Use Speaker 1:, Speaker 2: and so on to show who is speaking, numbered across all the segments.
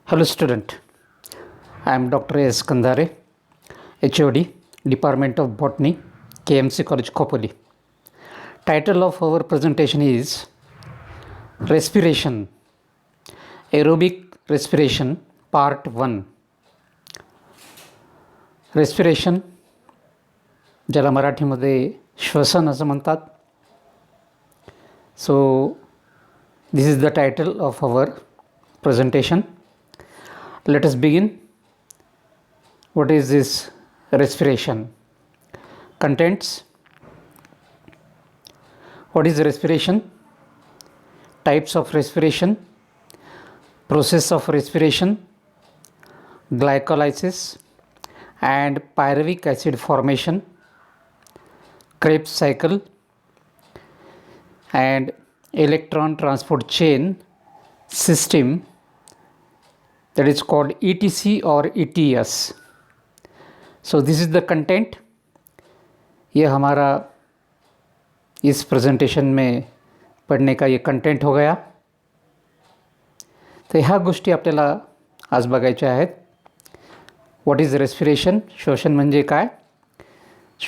Speaker 1: Hello student, I am Dr. S. Kandare, HOD, Department of Botany, KMC College Khopoli. Title of our presentation is Respiration, Aerobic Respiration, Part 1. Respiration, ज्याला मराठीमध्ये श्वसन असं म्हणतात. So, this is the title of our presentation. Let us begin. What is this respiration? Contents. What is respiration? Types of respiration. Process of respiration. Glycolysis and pyruvic acid formation. Krebs cycle and electron transport chain system, that is called ETC or ETS. So this is the content. ये हमारा इस presentation में पढ़ने का ये content हो गया. तर ह्या गोष्टी आपल्याला आज बघायच्या आहेत. What is respiration? श्वसन म्हणजे काय,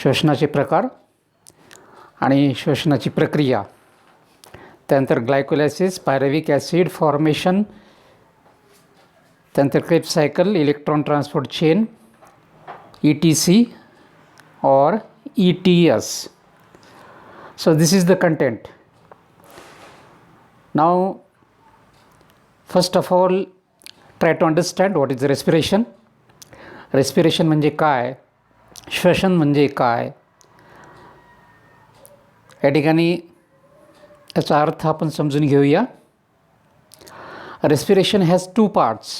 Speaker 1: श्वसनाचे प्रकार आणि श्वसनाची प्रक्रिया, त्यानंतर ग्लायकोलायसिस, पायरुविक ॲसिड फॉर्मेशन, त्यानंतर Krebs cycle, electron transport chain, ETC or ETS. So this is the content. Now first of all try to understand what is respiration. Respiration म्हणजे काय, श्वसन म्हणजे काय. या ठिकाणी याचा अर्थ आपण समजून घेऊया. Respiration has two parts.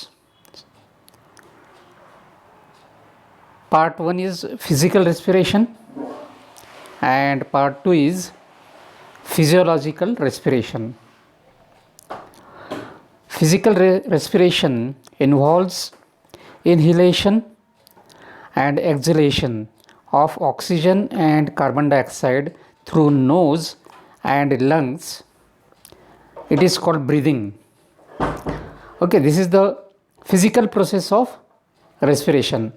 Speaker 1: Part 1 is physical respiration and part 2 is physiological respiration. Physical respiration involves inhalation and exhalation of oxygen and carbon dioxide through nose and lungs. It is called breathing. Okay, this is the physical process of respiration.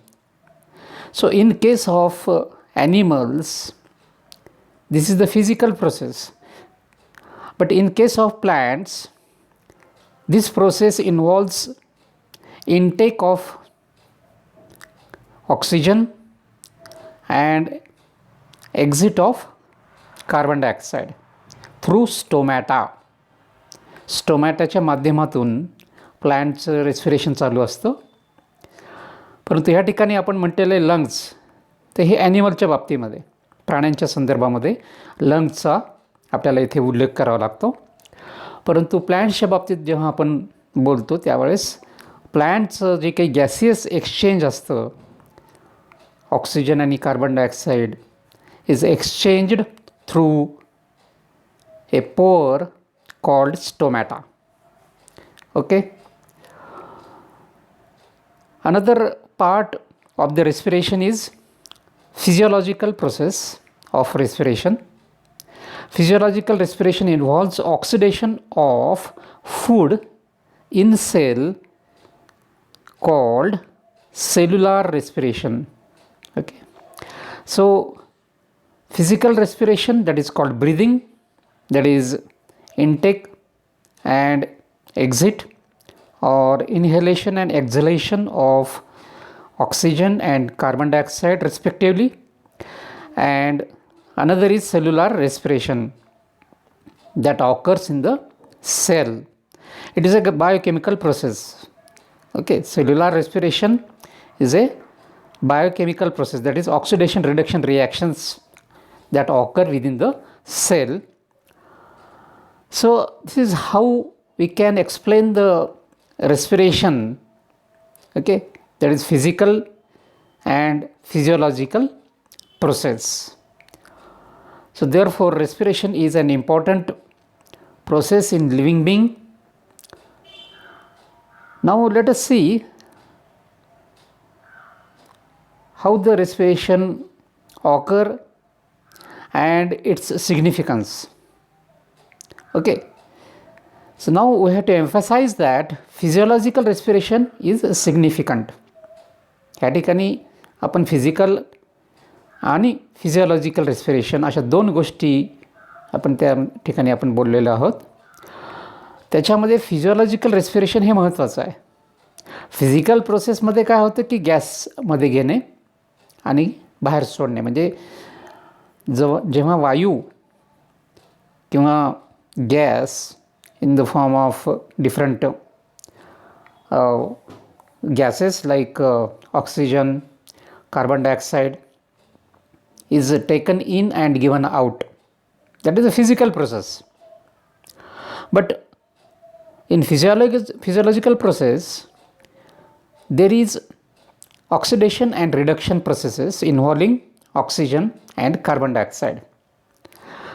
Speaker 1: So in case of animals, this is the physical process. But in case of plants, this process involves intake of oxygen and exit of carbon dioxide through stomata. स्टोमॅटाच्या माध्यमातून प्लांटचं respiration चालू असतं. परंतु ह्या ठिकाणी आपण म्हटलेलं आहे lungs, तर हे ॲनिमलच्या बाबतीमध्ये, प्राण्यांच्या संदर्भामध्ये लंग्सचा आपल्याला इथे उल्लेख करावा लागतो. परंतु प्लॅन्ट्सच्या बाबतीत जेव्हा आपण बोलतो त्यावेळेस प्लॅन्टचं जे काही गॅसियस एक्सचेंज असतं, ऑक्सिजन आणि carbon dioxide is exchanged through a pore called stomata. Okay. Another part of the respiration is physiological process of respiration. Physiological respiration involves oxidation of food in cell called cellular respiration. Okay. So physical respiration, that is called breathing, that is intake and exit or inhalation and exhalation of oxygen and carbon dioxide respectively. And another is cellular respiration that occurs in the cell. It is a biochemical process. Okay, cellular respiration is a biochemical process, that is oxidation reduction reactions that occur within the cell. So this is how we can explain the respiration. Okay, that is physical and physiological process. So therefore respiration is an important process in living being. Now let us see how the respiration occur and its significance. Okay, So now we have to emphasize that physiological respiration is significant. या ठिकाणी आपण physical आणि physiological respiration अशा दोन गोष्टी आपण त्या ठिकाणी आपण बोललेलो आहोत. त्याच्यामध्ये फिजिओलॉजिकल रेस्पिरेशन हे महत्त्वाचं आहे. फिजिकल प्रोसेसमध्ये काय होतं की गॅसमध्ये घेणे आणि बाहेर सोडणे, म्हणजे जेव्हा वायू किंवा gas in the form of different gases like oxygen, carbon dioxide is taken in and given out. That is a physical process. But in physiological process, there is oxidation and reduction processes involving oxygen and carbon dioxide.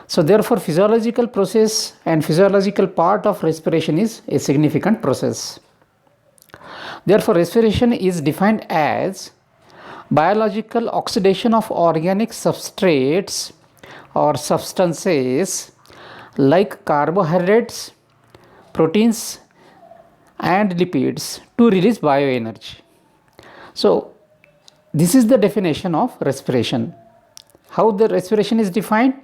Speaker 1: So therefore physiological process and physiological part of respiration is a significant process. Therefore respiration is defined as biological oxidation of organic substrates or substances like carbohydrates, proteins and lipids to release bioenergy. So this is the definition of respiration. How the respiration is defined?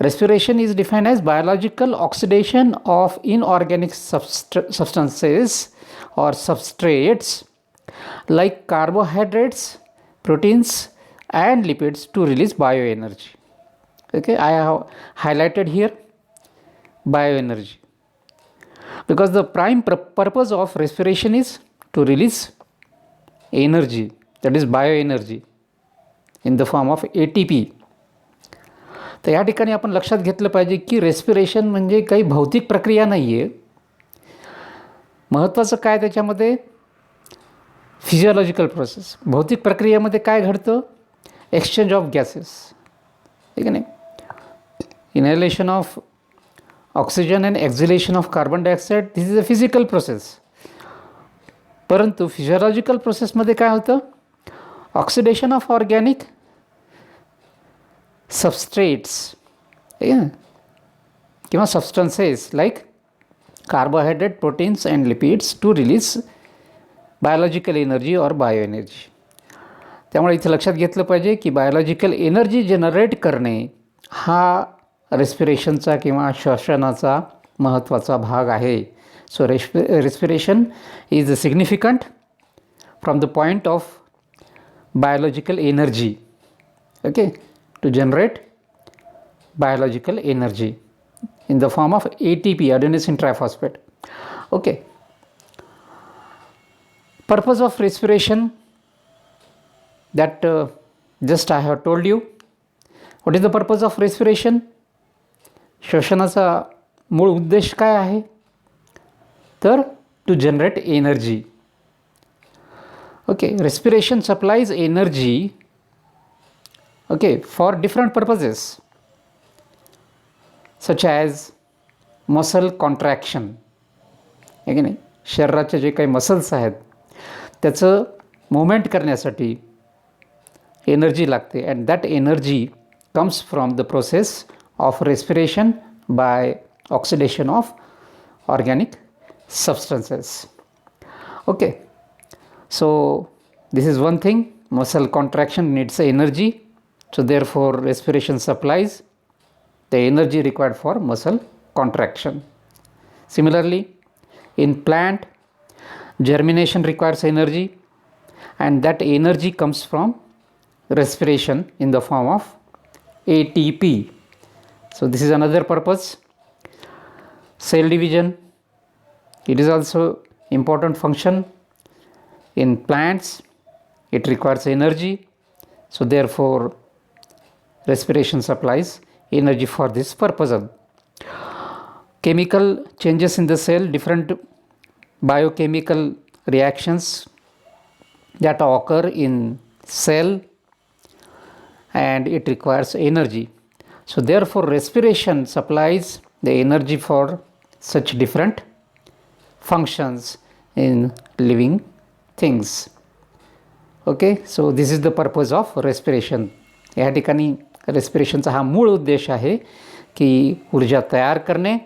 Speaker 1: Respiration is defined as biological oxidation of inorganic substances or substrates like carbohydrates, proteins and lipids to release bioenergy. Okay, I have highlighted here bioenergy because the prime purpose of respiration is to release energy, that is bioenergy in the form of ATP. तर या ठिकाणी आपण लक्षात घेतलं पाहिजे की respiration म्हणजे काही भौतिक प्रक्रिया नाही आहे. महत्त्वाचं काय त्याच्यामध्ये? Physiological process. भौतिक प्रक्रियेमध्ये काय घडतं? एक्सचेंज ऑफ गॅसेस, ठीक आहे नाही. Inhalation of oxygen and exhalation of carbon dioxide, this is a physical process. परंतु फिजिओलॉजिकल प्रोसेसमध्ये काय होतं? ऑक्सिडेशन ऑफ ऑर्गॅनिक substrates किंवा substances like carbohydrate, proteins and lipids to release biological energy or bioenergy. त्यामुळे इथे लक्षात घेतलं पाहिजे की बायोलॉजिकल एनर्जी जनरेट करणे हा रेस्पिरेशनचा किंवा श्वसनाचा महत्त्वाचा भाग आहे. So respiration is significant from the point of biological energy, okay, to generate biological energy in the form of ATP, adenosine triphosphate. Okay. Purpose of respiration that just I have told you. What is the purpose of respiration? श्वसनाचा मूळ उद्देश काय आहे? तर to generate energy. Okay, respiration supplies energy, okay, for different purposes such as muscle contraction. आहे की नाही, शरीराचे जे काही मसल्स आहेत त्याचं मुवमेंट करण्यासाठी एनर्जी लागते, and that energy comes from the process of respiration bye oxidation of organic substances. Okay, so this is one thing. muscle contraction needs energy. So therefore respiration supplies the energy required for muscle contraction. Similarly, in plant, germination requires energy, and that energy comes from respiration in the form of ATP. So this is another purpose. Cell division, it is also important function. In plants, it requires energy. So therefore respiration supplies energy for this purpose. Chemical changes in the cell, different biochemical reactions that occur in cell, and it requires energy. So therefore respiration supplies the energy for such different functions in living things. Okay, so this is the purpose of respiration. या ठिकाणी रेस्पिरेशनचा हा मूळ उद्देश आहे की ऊर्जा तयार करणे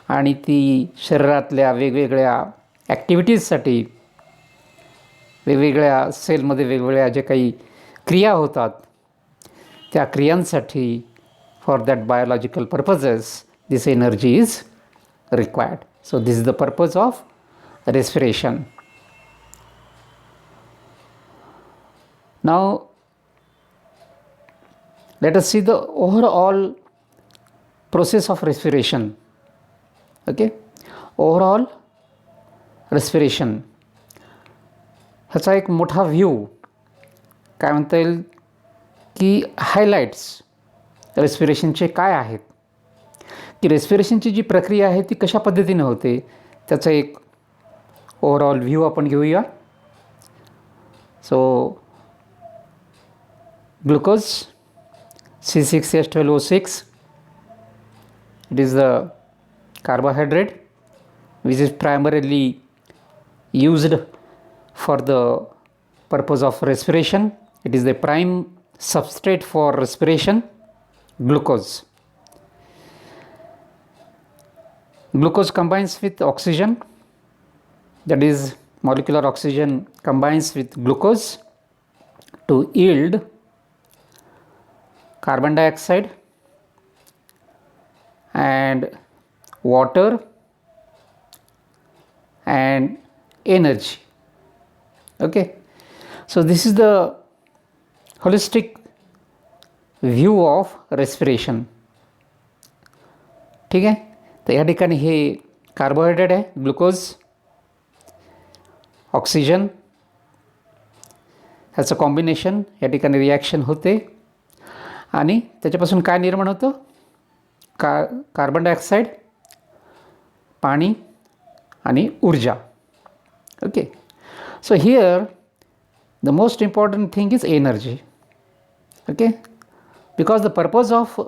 Speaker 1: आणि ती शरीरातल्या वेगवेगळ्या ॲक्टिव्हिटीजसाठी, वेगवेगळ्या सेलमध्ये वेगवेगळ्या जे काही क्रिया होतात त्या क्रियांसाठी for that biological purposes this energy is required. So this is the purpose of respiration. Now let us see the overall process of respiration. Okay, overall respiration ह्याचा एक मोठा व्ह्यू काय म्हणता येईल की हायलाइट्स रेस्पिरेशनचे काय आहेत, की रेस्पिरेशनची जी प्रक्रिया आहे ती कशा पद्धतीने होते त्याचा एक ओवरऑल व्ह्यू आपण घेऊया. सो glucose C6H12O6, it is the carbohydrate which is primarily used for the purpose of respiration. It is the prime substrate for respiration, glucose. Glucose combines with oxygen, that is molecular oxygen combines with glucose to yield carbon dioxide and water and energy. Okay, so this is the holistic view of respiration. ठीक आहे, तर या ठिकाणी हे carbohydrate आहे glucose, oxygen ह्याचं combination या ठिकाणी reaction होते आणि त्याच्यापासून काय निर्माण होतं, कार्बन डायऑक्साईड, पाणी आणि ऊर्जा. Okay, so here the most important thing is energy. Okay, because the purpose of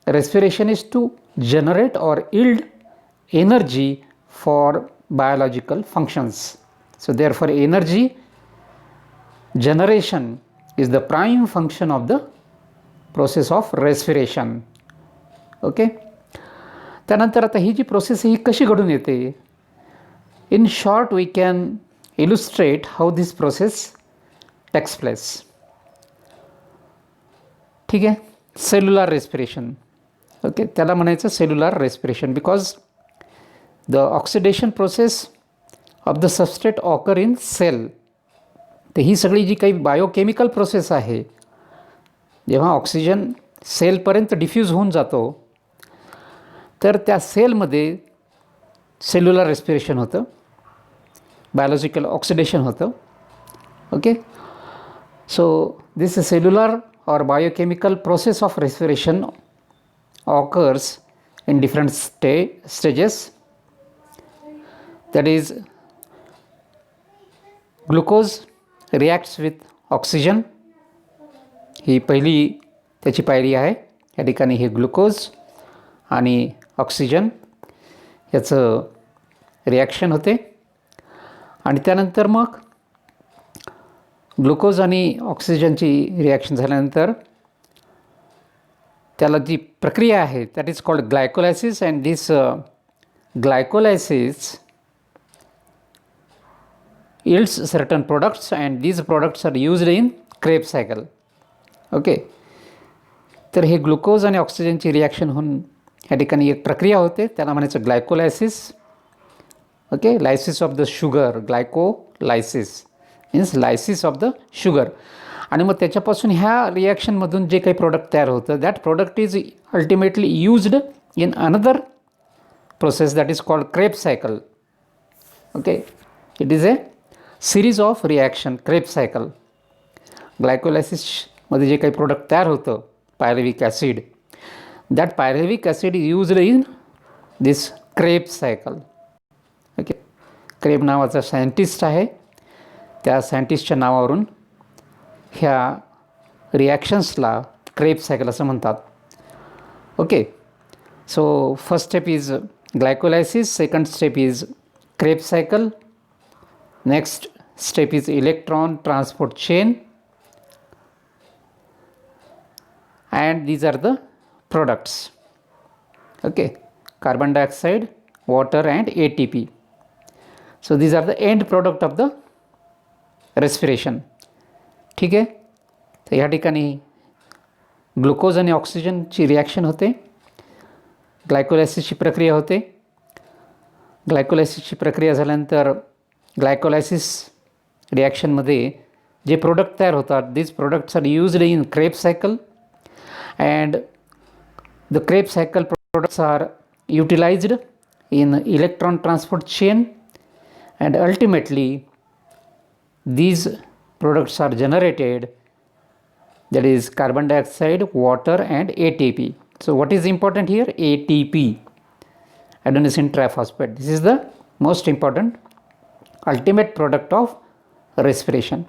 Speaker 1: respiration is to generate or yield energy for biological functions. So therefore energy generation is the prime function of the process of respiration. Okay, त्यानंतर आता ही जी process ही कशी घडून येते, in short we can illustrate how this process takes place. ठीक आहे, cellular respiration. Okay, त्याला म्हणायचं cellular respiration because the oxidation process of the substrate occur in cell. तर ही सगळी जी काही बायोकेमिकल प्रोसेस आहे, जेव्हा ऑक्सिजन सेलपर्यंत डिफ्यूज होऊन जातो तर त्या सेलमध्ये सेल्युलर रेस्पिरेशन होतं, बायोलॉजिकल ऑक्सिडेशन होतं. Okay, so this cellular or biochemical process of respiration occurs in different stages. That is, glucose reacts with oxygen. ही पहिली त्याची पायरी आहे. या ठिकाणी हे ग्लुकोज आणि ऑक्सिजन याचं रिॲक्शन होते आणि त्यानंतर मग ग्लुकोज आणि ऑक्सिजनची रिॲक्शन झाल्यानंतर त्याला जी प्रक्रिया आहे that is called glycolysis. And this glycolysis yields certain products and these products are used in Krebs cycle. Okay, तर हे ग्लुकोज आणि ऑक्सिजनची रिॲक्शन होऊन या ठिकाणी एक प्रक्रिया होते, त्याला म्हणायचं glycolysis. Okay, lysis of the sugar, glycolysis means lysis of the sugar. आणि मग त्याच्यापासून ह्या रिॲक्शनमधून जे काही प्रोडक्ट तयार होतं that product is ultimately used in another process that is called Krebs cycle. Okay, it is a series of reaction, Krebs cycle. ग्लायकोलायसिसमध्ये जे काही product तयार होतं pyruvic acid, that pyruvic acid is used in this Krebs cycle. Okay, Kreb नावाचा scientist आहे, त्या सायंटिस्टच्या नावावरून ह्या रिॲक्शन्सला क्रेब्स सायकल असं म्हणतात. Okay, so first step is glycolysis, second step is Krebs cycle, next step is electron transport chain and these are the products. Okay, carbon dioxide, water and ATP. So these are the end product of the respiration. ठीक आहे. तर या ठिकाणी glucose आणि ऑक्सिजनची reaction होते, ग्लायकोलायसिसची प्रक्रिया होते. ग्लायकोलायसिसची प्रक्रिया झाल्यानंतर ग्लायकोलायसिस रिॲक्शनमध्ये जे प्रोडक्ट तयार होतात, these products are used in Krebs cycle, and the Krebs cycle products are utilized in electron transport chain, and ultimately these products are generated, that is carbon dioxide, water and ATP. So what is important here? ATP, adenosine triphosphate. This is the most important ultimate product of respiration.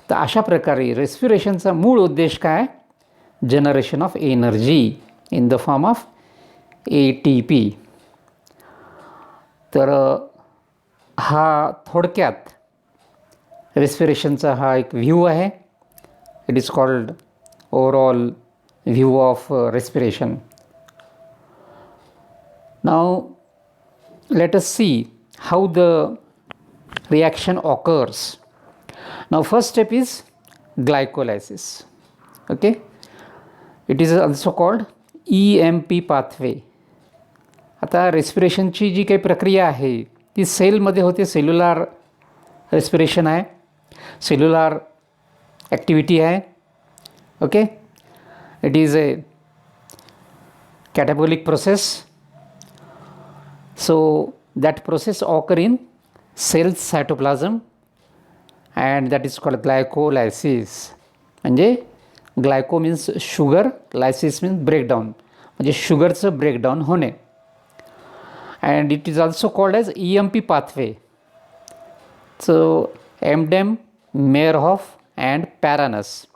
Speaker 1: तर अशा प्रकारे रेस्पिरेशनचा मूळ उद्देश काय? Generation of energy in the form of ATP. तर हा थोडक्यात रेस्पिरेशनचा हा एक व्ह्यू आहे. It is called overall view of respiration. Now let us see how the reaction occurs. Now first step is glycolysis. Okay, it is also called EMP pathway. आता रेस्पिरेशनची जी काही प्रक्रिया आहे ती सेलमध्ये होते. सेल्युलर रेस्पिरेशन आहे, सेल्युलर ॲक्टिव्हिटी आहे. Okay, it is a catabolic process. So that process occur in cell cytoplasm and that is called glycolysis. म्हणजे glyco means sugar, lysis means breakdown, म्हणजे शुगरचं ब्रेकडाऊन होणे. And it is also called as EMP pathway. So Embden, Meyerhof and Parnas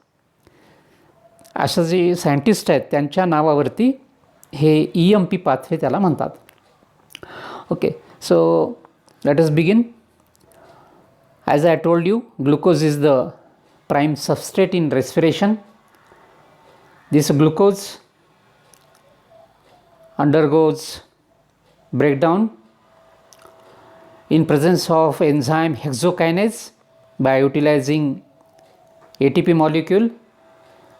Speaker 1: अशा जे scientist आहेत त्यांच्या नावावरती हे EMP pathway त्याला म्हणतात. Okay, so let us begin. As I told you, glucose is the prime substrate in respiration. This glucose undergoes breakdown in presence of enzyme hexokinase by utilizing ATP molecule,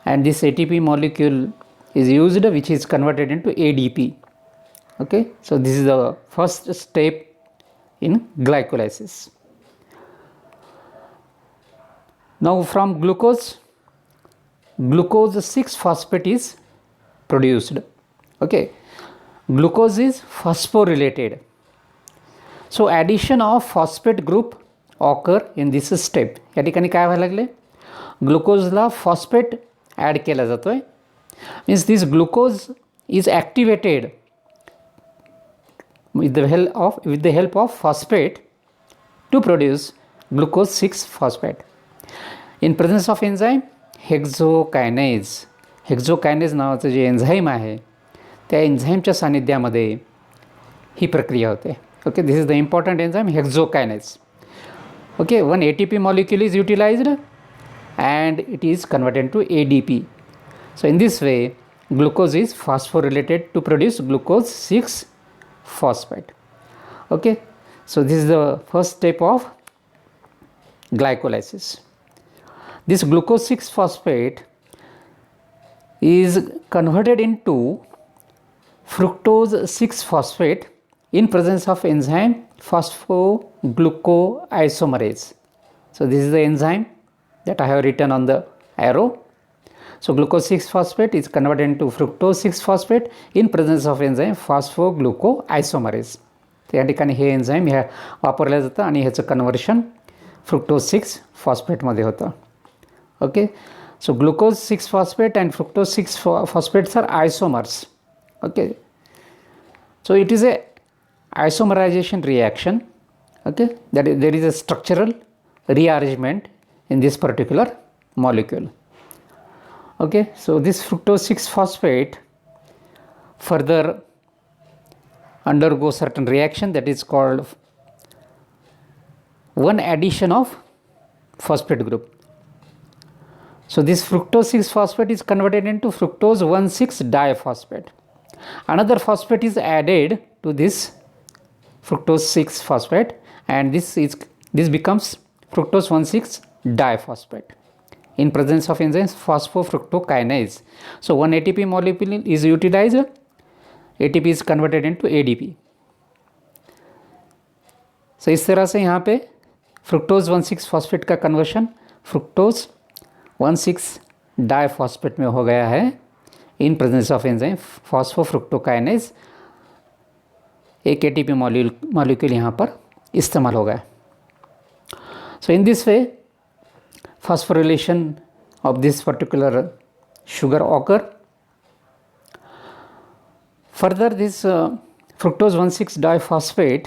Speaker 1: and this ATP molecule is used, which is converted into ADP. Okay, so this is the first step in glycolysis. Now from glucose 6-phosphate is produced. Okay, glucose is phosphorylated, so addition of phosphate group occur in this step. या ठिकाणी काय व्हायला लागले? ग्लुकोजला phosphate add केला जातो आहे. Means this glucose is activated with the help of phosphate to produce glucose 6-phosphate in presence of enzyme hexokinase. हेक्झोकायनेज नावाचं जे enzyme आहे त्या एन्झाईमच्या सानिध्यामध्ये ही प्रक्रिया होते. Okay, this is the important enzyme hexokinase. Okay, one ATP molecule is utilized and it is converted to ADP. So in this way glucose is phosphorylated to produce glucose 6-phosphate. Okay, so this is the first step of glycolysis. This glucose 6-phosphate is converted into fructose 6-phosphate in presence of enzyme phosphoglucoisomerase. So this is the enzyme that I have written on the arrow. So glucose 6-phosphate is converted into fructose 6-phosphate in presence of enzyme phosphoglucoisomerase. तर या ठिकाणी हे enzyme ह्या वापरलं जातं आणि ह्याचं conversion fructose 6-phosphate होतं. Okay, so glucose 6-phosphate and fructose 6-phosphates are isomers. Okay, so it is a isomerization reaction. Okay, that is, there is a structural rearrangement in this particular molecule. Okay, so this fructose 6-phosphate further undergo certain reaction that is called one addition of phosphate group. So this fructose 6-phosphate is converted into fructose 1,6-diphosphate. Another phosphate is added to this fructose 6 phosphate, and this becomes fructose 1,6 diphosphate in presence of enzymes phosphofructokinase. So one ATP molecule is utilized, ATP is converted into ADP. So इस तरह से यहाँ पे fructose 1,6 phosphate का conversion fructose 1,6 diphosphate में हो गया है in presence of enzyme phosphofructokinase. एक एटीपी मॉलिक्यूल यहाँ पर इस्तेमाल हो गया। So in this way phosphorylation of this particular sugar occur. Further, this fructose 1,6 diphosphate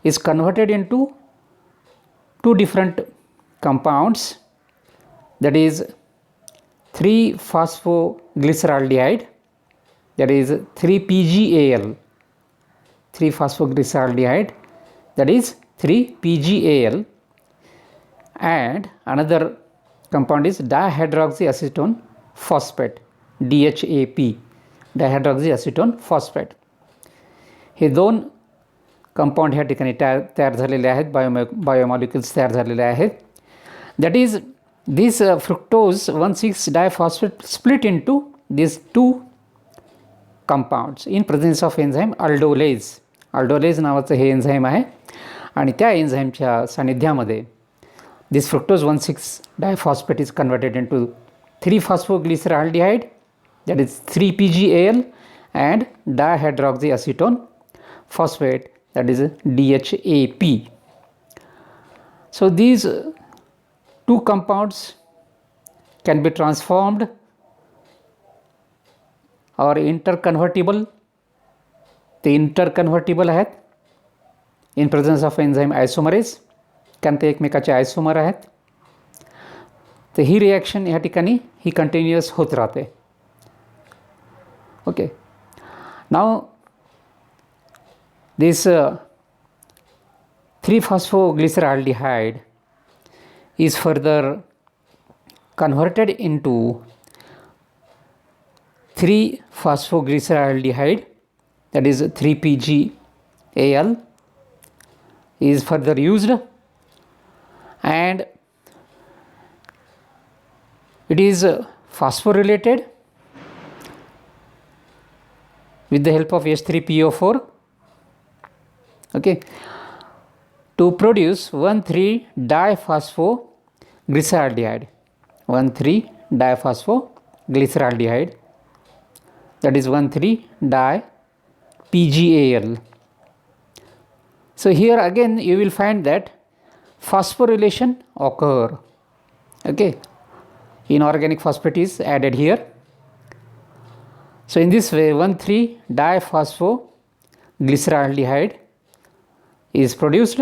Speaker 1: is converted into two different compounds, that is 3-phosphoglyceraldehyde, that is 3-PGAL, 3-phosphoglyceraldehyde, that is 3-PGAL, and another compound is dihydroxyacetone phosphate, DHAP, dihydroxyacetone phosphate. हे दोन compound ह्या ठिकाणी तयार झालेले आहेत, biomolecules तयार झालेले आहेत. That is this fructose 1,6 diphosphate split into this two compounds in presence of enzyme aldolase. Aldolase नावाचं हे एन्झाईम आहे आणि त्या एन्झाईमच्या सानिध्यामध्ये this fructose 1,6 diphosphate is converted into 3-phosphoglyceraldehyde, that is 3-PGAL, and dihydroxyacetone phosphate, that is DHAP. So these two compounds can be transformed or interconvertible. ते interconvertible आहेत in presence of enzyme isomerase, कारण ते एकमेकाचे आयसोमर आहेत. तर ही reaction ह्या ठिकाणी ही continuous होत राहते. Okay, now this 3-phosphoglyceraldehyde is further converted into 3-phosphoglyceraldehyde, that is 3-PGAL, is further used, and it is phosphorylated with the help of H3PO4, okay, to produce 1,3-diphosphoglyceraldehyde, 1,3-diphosphoglyceraldehyde, that is 1,3-di-PGAL. So here again you will find that phosphorylation occur. Okay, inorganic phosphate is added here. So in this way 1,3-diphosphoglyceraldehyde is produced.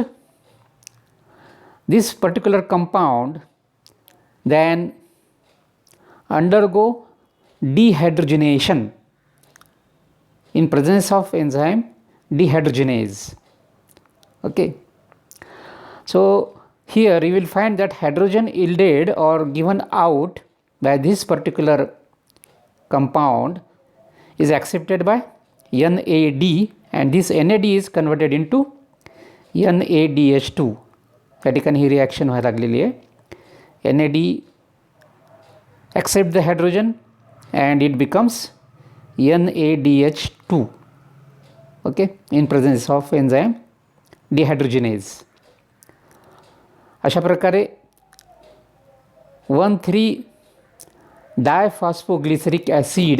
Speaker 1: This particular compound then undergo dehydrogenation in presence of enzyme dehydrogenase. Okay, so here you will find that hydrogen yielded or given out by this particular compound is accepted by NAD, and this NAD is converted into NADH2. या ठिकाणी ही reaction व्हायला लागलेली आहे. NAD accept the hydrogen and it becomes NADH2, okay, in presence of enzyme dehydrogenase. अशा प्रकारे 1,3-diphosphoglyceric acid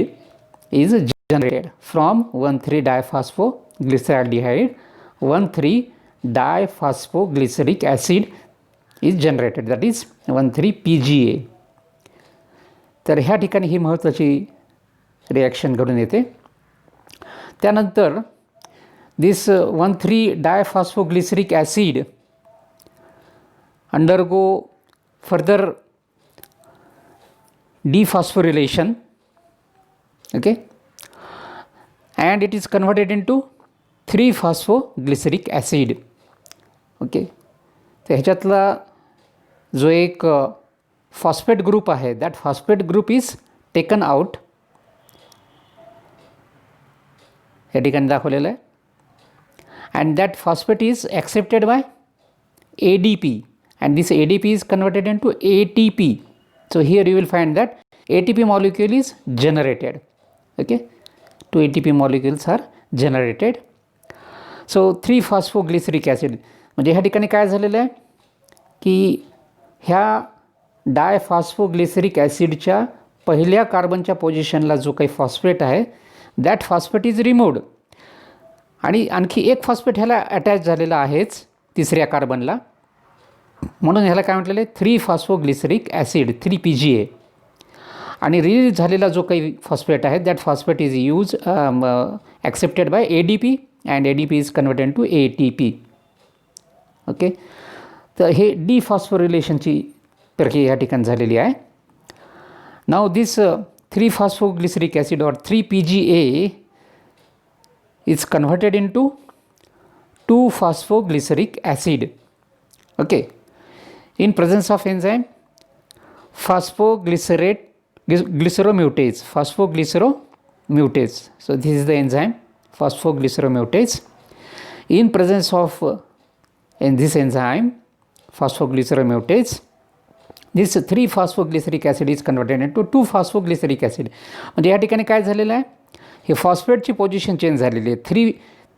Speaker 1: is generated from 1,3-diphosphoglyceraldehyde. 1,3-diphosphoglyceric acid is generated, that is 1,3-PGA. तर ह्या ठिकाणी ही महत्त्वाची रिॲक्शन घडून येते. त्यानंतर this 1,3-diphosphoglyceric acid undergo further dephosphorylation, okay, and it is converted into 3-phosphoglyceric acid. okay, तर ह्याच्यातला जो एक फॉस्फेट ग्रुप आहे, that phosphate group is taken out, या ठिकाणी दाखवलेलं आहे, and that phosphate is accepted by ADP, and this ADP is converted into ATP. So here you will find that ATP molecule is generated. Okay, 2 ATP molecules are generated. So 3-phosphoglyceric acid, म्हणजे ह्या ठिकाणी काय झालेलं आहे की ह्या डायफॉस्फोग्लिसरिक ॲसिडच्या पहिल्या कार्बनच्या पोझिशनला जो काही फॉस्फेट आहे दॅट फॉस्फेट इज रिमूव्ड, आणि आणखी एक फॉस्फेट ह्याला अटॅच झालेला आहेच तिसऱ्या कार्बनला, म्हणून ह्याला काय म्हटलेलं आहे 3-phosphoglyceric ॲसिड 3PGA. आणि रिलीज झालेला जो काही फॉस्फेट आहे that phosphate is use accepted by ADP and ADP is converted to ATP. Okay, तर हे डिफॉस्फोरिलेशनची प्रक्रिया या ठिकाणी झालेली आहे. नाव this 3-phosphoglyceric acid or 3PGA is converted into 2-phosphoglyceric acid. Okay, in presence of enzyme phosphoglyceromutase. So this is the enzyme phosphoglyceromutase. In presence of in this enzyme phosphoglyceromutase, this 3-phosphoglyceric acid is converted into 2-phosphoglyceric acid. म्हणजे या ठिकाणी काय झालेलं आहे, हे फॉस्फेटची position change झालेली आहे.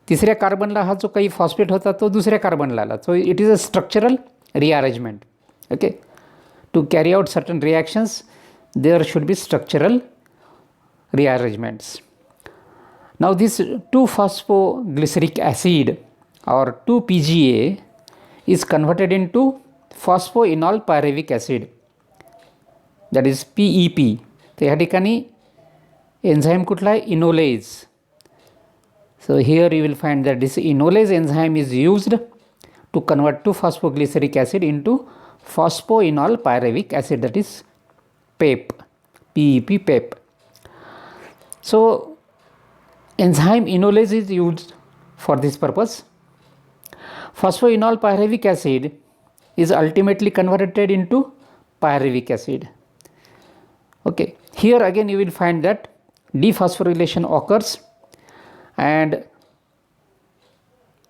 Speaker 1: तिसऱ्या कार्बनला हा जो काही फॉस्फेट होता तो दुसऱ्या कार्बनला आला. So it is a structural rearrangement. Okay, to carry out certain reactions there should be structural rearrangements. Now this 2-phosphoglyceric acid or 2PGA is converted into phosphoenol pyruvic acid, that is PEP. तर ह्या ठिकाणी enzyme कुठला आहे, enolase. So here you will find that this enolase enzyme is used to convert 2-phosphoglyceric acid into phosphoenol pyruvic acid, that is PEP, PEP, PEP. So enzyme enolase is used for this purpose. Phosphoenol pyruvic acid is ultimately converted into pyruvic acid. Okay, here again you will find that dephosphorylation occurs and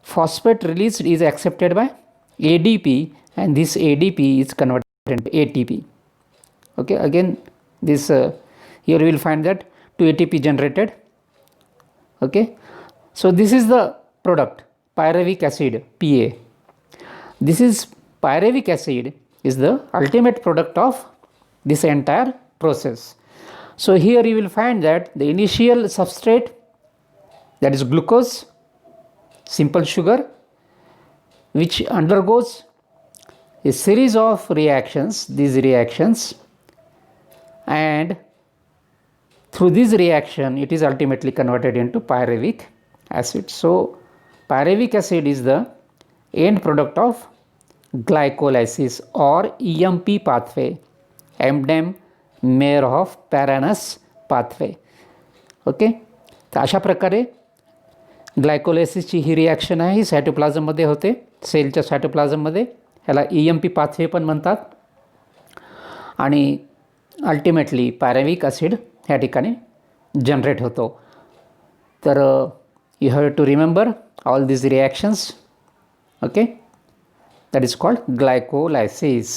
Speaker 1: phosphate released is accepted by ADP, and this ADP is converted into ATP. Okay, again this here you will find that 2 ATP generated. Okay, so this is the product pyruvic acid, PA. This is pyruvic acid is the ultimate product of this entire process. So here you will find that the initial substrate, that is glucose, simple sugar, which undergoes a series of reactions, these reactions, and through this reaction it is ultimately converted into pyruvic acid. So pyruvic acid is the end product of glycolysis or EMP pathway, Embden Meyerhof Paranas pathway. Okay, तर अशा प्रकारे ग्लायकोलायसिसची ही reaction आहे, ही सायटोप्लाझममध्ये होते, सेलच्या सायटोप्लाझममध्ये. ह्याला EMP pathway पण म्हणतात. आणि अल्टिमेटली पायरुविक ॲसिड ह्या ठिकाणी जनरेट होतो. तर you have to remember all these reactions. Okay, that is called glycolysis.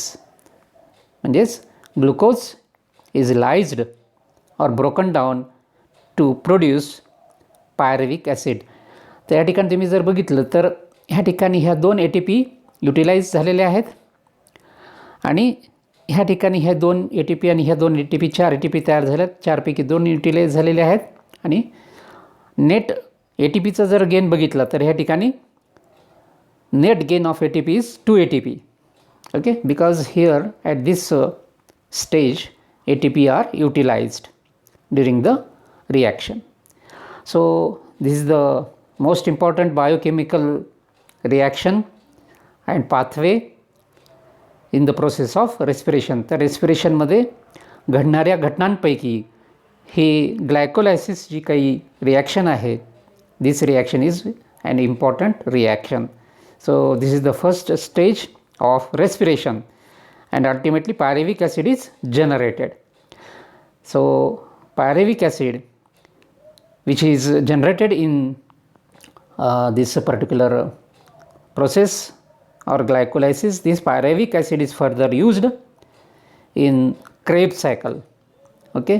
Speaker 1: म्हणजेच glucose is lysed or broken down to produce pyruvic acid. तर या ठिकाणी तुम्ही जर बघितलं तर ह्या ठिकाणी ह्या 2 ATP युटिलाइज झालेले आहेत, आणि ह्या ठिकाणी ह्या 2 ATP आणि ह्या 2 ATP 4 ATP तयार झाल्यात. 4 पैकी 2 युटिलाइज झालेले आहेत, आणि नेट ATPचा जर गेन बघितला तर ह्या ठिकाणी net gain of ATP is 2 ATP. Okay, because here at this stage ATP are utilized during the reaction. So this is the most important biochemical reaction and pathway in the process of respiration. तर रेस्पिरेशनमध्ये घडणाऱ्या घटनांपैकी ही glycolysis जी काही reaction आहे, this reaction is an important reaction. So this is the first stage of respiration, and ultimately pyruvic acid is generated. So pyruvic acid, which is generated in this particular process or glycolysis, this pyruvic acid is further used in Krebs cycle. Okay,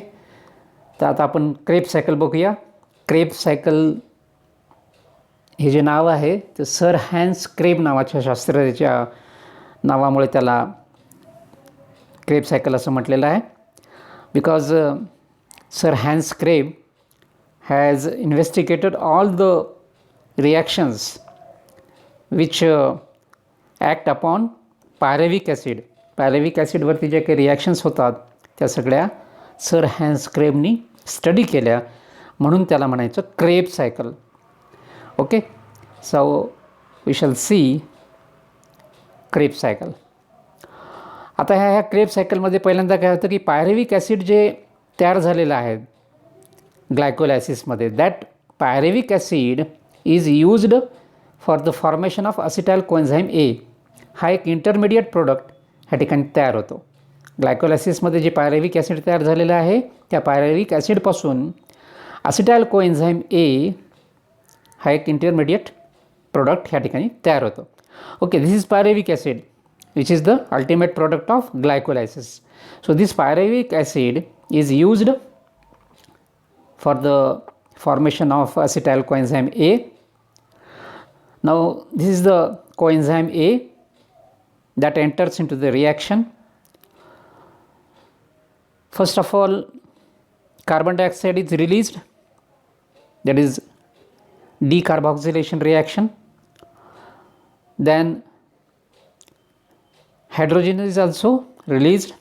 Speaker 1: तर आता आपण Krebs cycle बघूया. Krebs cycle हे जे नाव आहे ते sir Hans crab नावाच्या शास्त्रज्ञाच्या नावामुळे त्याला crab cycle असं म्हटलेलं आहे. Because sir Hans Krebs has investigated all the reactions which act upon pyruvic acid. pyruvic acid वरती जे काही रिॲक्शन्स होतात त्या सगळ्या सर हॅन्स क्रेबनी स्टडी केल्या, म्हणून त्याला म्हणायचं Krebs cycle. Okay, so we shall see Krebs cycle. आता ह्या क्रेब सायकलमध्ये पहिल्यांदा काय होतं की पायरुविक ॲसिड जे तयार झालेलं आहे ग्लायकोलायसिसमध्ये, that pyruvic acid is used for the formation of acetyl coenzyme A. हा एक इंटरमिडिएट प्रोडक्ट ह्या ठिकाणी तयार होतो. ग्लायकोलायसिसमध्ये जे पायरुविक ॲसिड तयार झालेलं आहे त्या पायरुविक ॲसिडपासून असिटाइल कोएन्झाइम ए हा एक इंटरमिडिएट प्रोडक्ट ह्या ठिकाणी तयार होतो. Okay, this is pyruvic acid which is the ultimate product of glycolysis. So this pyruvic acid is used for the formation of acetyl coenzyme A. Now this is the coenzyme A that enters into the reaction. First of all, carbon dioxide is released, that is decarboxylation reaction. Then hydrogen is also released,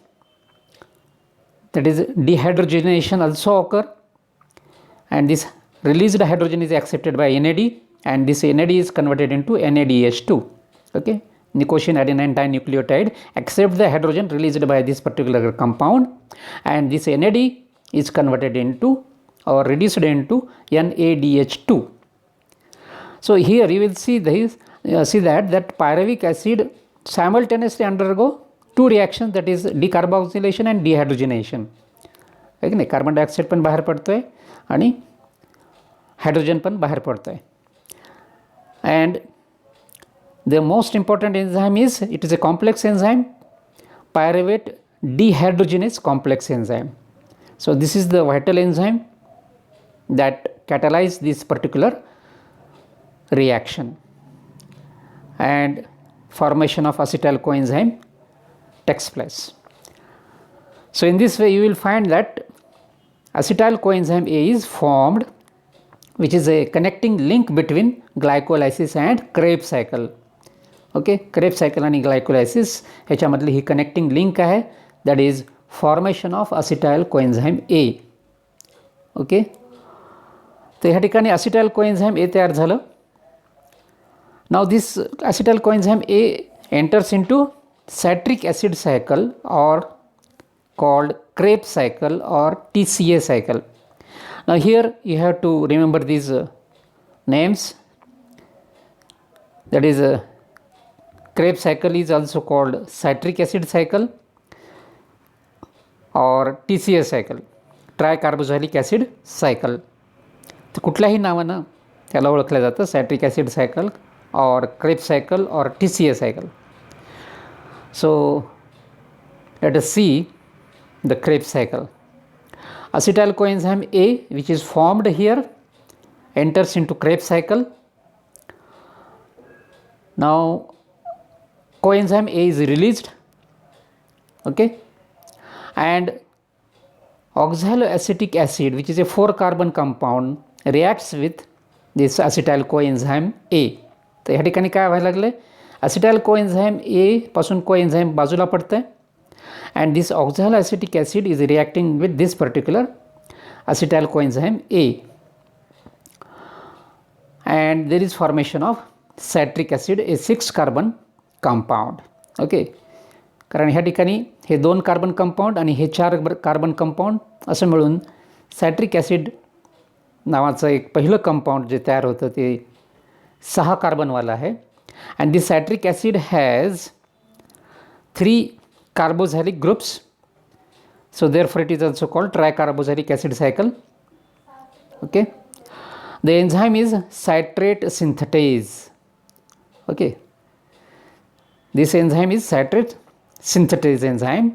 Speaker 1: that is dehydrogenation also occur, and this released hydrogen is accepted by NAD, and this NAD is converted into NADH2. Okay, Nicotian adenine dinucleotide accept the hydrogen released by this particular compound, and this NAD is converted into or reduced into NADH2. So here you will see this, see that pyruvic acid simultaneously undergo two reactions, that is decarboxylation and dehydrogenation. है की नाही, carbon dioxide पण बाहेर पडतो आहे आणि hydrogen पण बाहेर पडतो आहे. And the most important enzyme is, it is a complex enzyme, pyruvate dehydrogenase complex enzyme. So this is the vital enzyme that catalyze this particular reaction and formation of acetyl coenzyme takes place. So in this way you will find that acetyl coenzyme A is formed, which is a connecting link between glycolysis and Krebs cycle. Okay, Krebs cycle आणि glycolysis ह्याच्यामधली ही connecting link आहे, that is formation of acetyl coenzyme A. Okay, तर ह्या ठिकाणी acetyl coenzyme A तयार झालं. Now this acetyl coenzyme A enters into citric acid cycle or called Krebs cycle or TCA cycle. Now here you have to remember these names, that is Krebs cycle is also called citric acid cycle or TCA cycle, tricarboxylic acid cycle. तर कुठल्याही नावानं त्याला ओळखलं जातं, citric acid cycle और Krebs cycle or TCA cycle. So let us see the Krebs cycle. Acetyl coenzyme A, which is formed here, enters into Krebs cycle. Now coenzyme A is released, okay, and oxaloacetic acid, which is a 4-carbon compound, reacts with this acetyl coenzyme A. तर ह्या ठिकाणी काय व्हायला लागलं आहे, असिटाइल coenzyme ए पासून कोएन्झाइम बाजूला पडतं आहे, and this oxaloacetic acid is reacting with this particular acetyl coenzyme A, and there is formation of citric acid, a six carbon compound. Okay, कारण ह्या ठिकाणी हे 2 कार्बन कंपाऊंड आणि हे 4 कार्बन कंपाऊंड असं मिळून सायट्रिक ॲसिड नावाचं एक पहिलं कंपाऊंड जे तयार होतं ते 6 कार्बनवाला आहे. And this citric acid has 3 carboxylic groups, so therefore it is also called tricarboxylic acid cycle. Okay, The enzyme is citrate synthetase. Okay, this enzyme is citrate synthetase enzyme.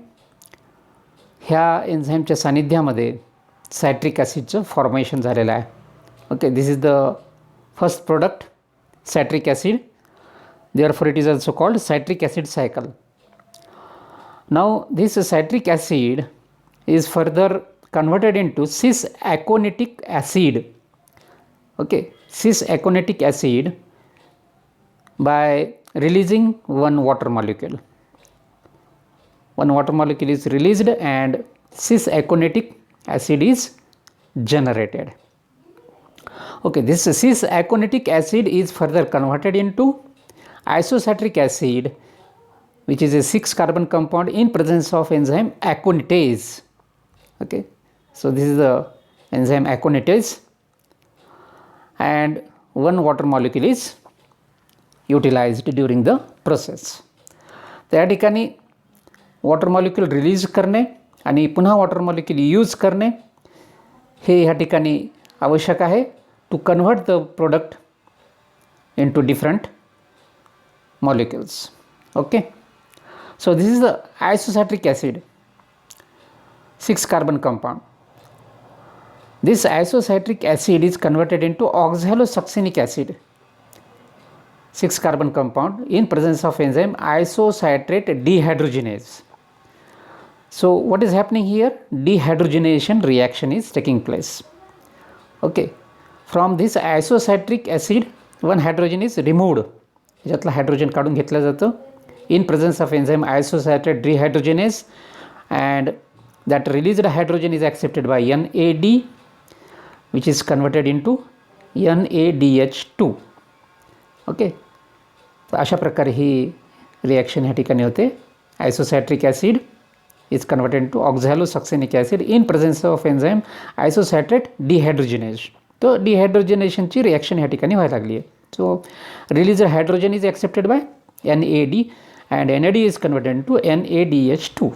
Speaker 1: ह्या एन्झाईमच्या सानिध्यामध्ये citric ॲसिडचं formation झालेलं आहे. Okay, this is the first product, citric acid. Therefore, it is also called citric acid cycle. Now, this citric acid is further converted into cis-aconitic acid. Okay, cis-aconic acid by releasing one water molecule. One water molecule is released and cis-aconic acid is generated. Okay, this cis-aconic acid is further converted into isocitric acid, which is a 6-carbon compound in presence of enzyme aconitase. Okay, so this is the enzyme aconitase, and one water molecule is utilized during the process. त्या ठिकाणी water molecule release करणे आणि पुन्हा water molecule use करणे हे ह्या ठिकाणी आवश्यक आहे to convert the product into different molecules. Okay, so this is the isocitric acid, 6-carbon compound. This isocitric acid is converted into oxalosuccinic acid, 6-carbon compound in presence of enzyme isocitrate dehydrogenase. So what is happening here? Dehydrogenation reaction is taking place. Okay, from this isocitric acid one hydrogen is removed. याच्यातला hydrogen काढून घेतलं जातं in presence of enzyme isocitrate dehydrogenase, and that released hydrogen is accepted by NAD, which is converted into NADH2. Okay, अशा प्रकारे ही reaction ह्या ठिकाणी होते. आयसोसायट्रिक acid is converted into oxalosuccinic acid in presence of enzyme isocitrate dehydrogenase. तो डिहायड्रोजनेशनची reaction ह्या ठिकाणी व्हायला लागली आहे. So release hydrogen is accepted by NAD and NAD is converted into NADH2.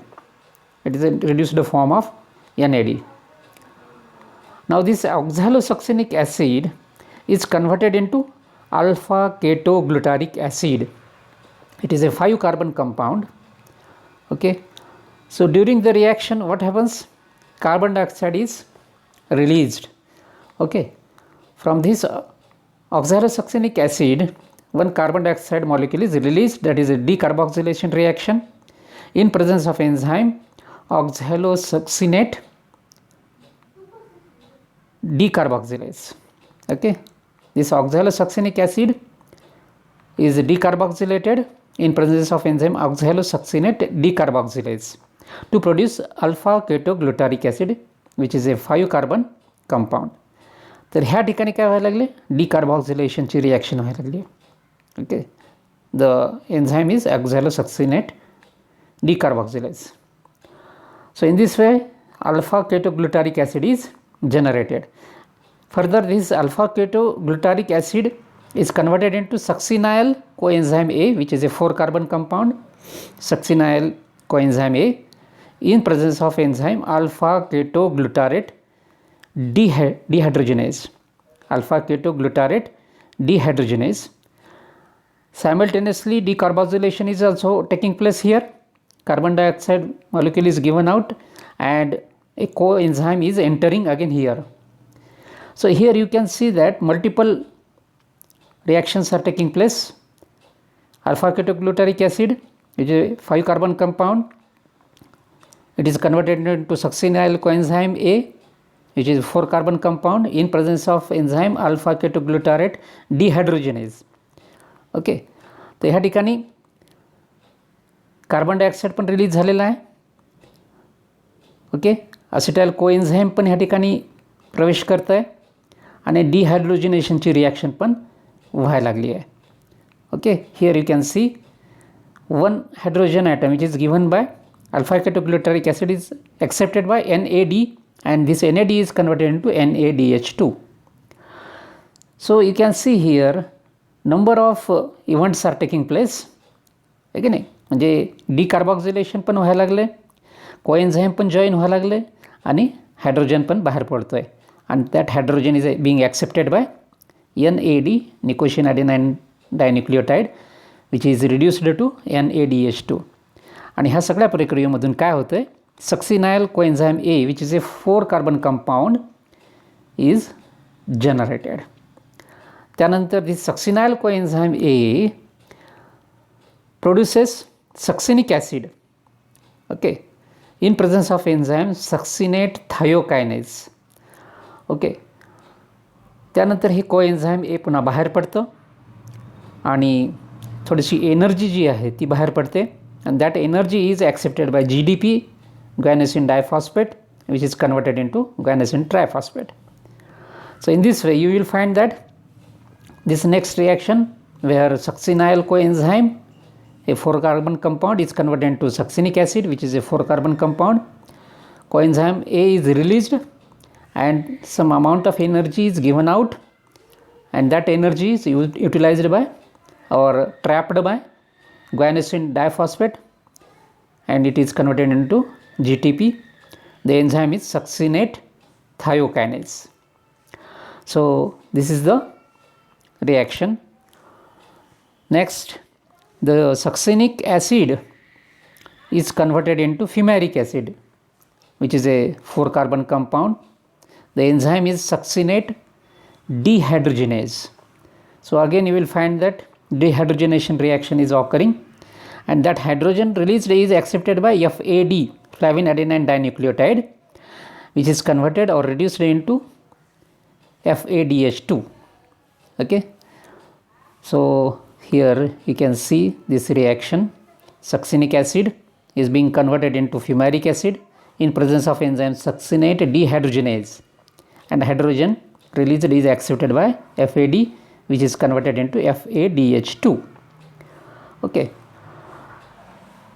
Speaker 1: It is a reduced form of NAD. Now this oxalosuccinic acid is converted into alpha ketoglutaric acid. It is a 5-carbon compound. Okay, so during the reaction what happens? Carbon dioxide is released. Okay, from this oxalosuccinic acid one carbon dioxide molecule is released, that is a decarboxylation reaction in presence of enzyme oxalosuccinate decarboxylase. Okay, this oxalosuccinic acid is decarboxylated in presence of enzyme oxalosuccinate decarboxylase to produce alpha ketoglutaric acid, which is a 5-carbon compound. तर ह्या ठिकाणी काय व्हायला लागले? डिकार्बॉक्सिलेशनची reaction व्हायला लागली. Okay, the enzyme is oxalosuccinate decarboxylase. So in this way alpha ketoglutaric acid is generated. Further, this alpha ketoglutaric acid is converted into succinyl coenzyme A, which is a 4-carbon compound, succinyl coenzyme A in presence of enzyme alpha ketoglutarate dehydrogenase. Alpha ketoglutarate dehydrogenase. Simultaneously decarboxylation is also taking place here. Carbon dioxide molecule is given out and a coenzyme is entering again here. So here you can see that multiple reactions are taking place. Alpha ketoglutaric acid, which is a 5-carbon compound, it is converted into succinyl coenzyme A, which is a 4-carbon compound in presence of enzyme alpha ketoglutarate dehydrogenase. Okay, तर ह्या ठिकाणी carbon dioxide पण release झालेला आहे. Okay, असिटाइल कोएन्झाईम पण ह्या ठिकाणी प्रवेश करत आहे आणि डिहायड्रोजनेशनची रिॲक्शन पण व्हायला लागली आहे. Okay, here you can see one hydrogen atom which is given by alpha ketoglutarate acid is accepted by NAD, and this NAD is converted into NADH2. So you can see here number of events are taking place. आहे की नाही, म्हणजे डिकार्बॉक्सिलेशन पण व्हायला लागले, कोएन्झाईम पण join व्हायला लागले आणि हायड्रोजन पण बाहेर पडतो आहे, आणि that hydrogen is being accepted by NAD, nicotinamide adenine dinucleotide, which is reduced to NADH2. आणि ह्या सगळ्या प्रक्रियेमधून काय होतं आहे, सक्सिनायल कोएन्झाइम A, which is a 4 carbon compound, is generated. त्यानंतर this सक्सिनायल कोएन्झाइम A produces succinic acid, okay, in presence of enzyme succinate thiokinase. Okay, त्यानंतर हे कोएन्झाइम ए पुन्हा बाहेर पडतं आणि थोडीशी एनर्जी जी आहे ती बाहेर पडते, and that energy is accepted by GDP, guanosine diphosphate, which is converted into guanosine triphosphate. So in this way you will find that this next reaction where succinyl coenzyme, a 4 carbon compound, is converted into succinic acid, which is a 4 carbon compound. Coenzyme A is released and some amount of energy is given out, and that energy is utilized by or trapped by guanosine diphosphate, and it is converted into GTP. The enzyme is succinate thiokinase. So this is the reaction. Next, the succinic acid is converted into fumaric acid, which is a 4 carbon compound. The enzyme is succinate dehydrogenase. So again you will find that dehydrogenation reaction is occurring, and that hydrogen released is accepted by FAD, flavin adenine dinucleotide, which is converted or reduced into FADH2. Okay, so here you can see this reaction. Succinic acid is being converted into fumaric acid in presence of enzyme succinate dehydrogenase, and hydrogen released is accepted by FAD, which is converted into FADH2. Okay,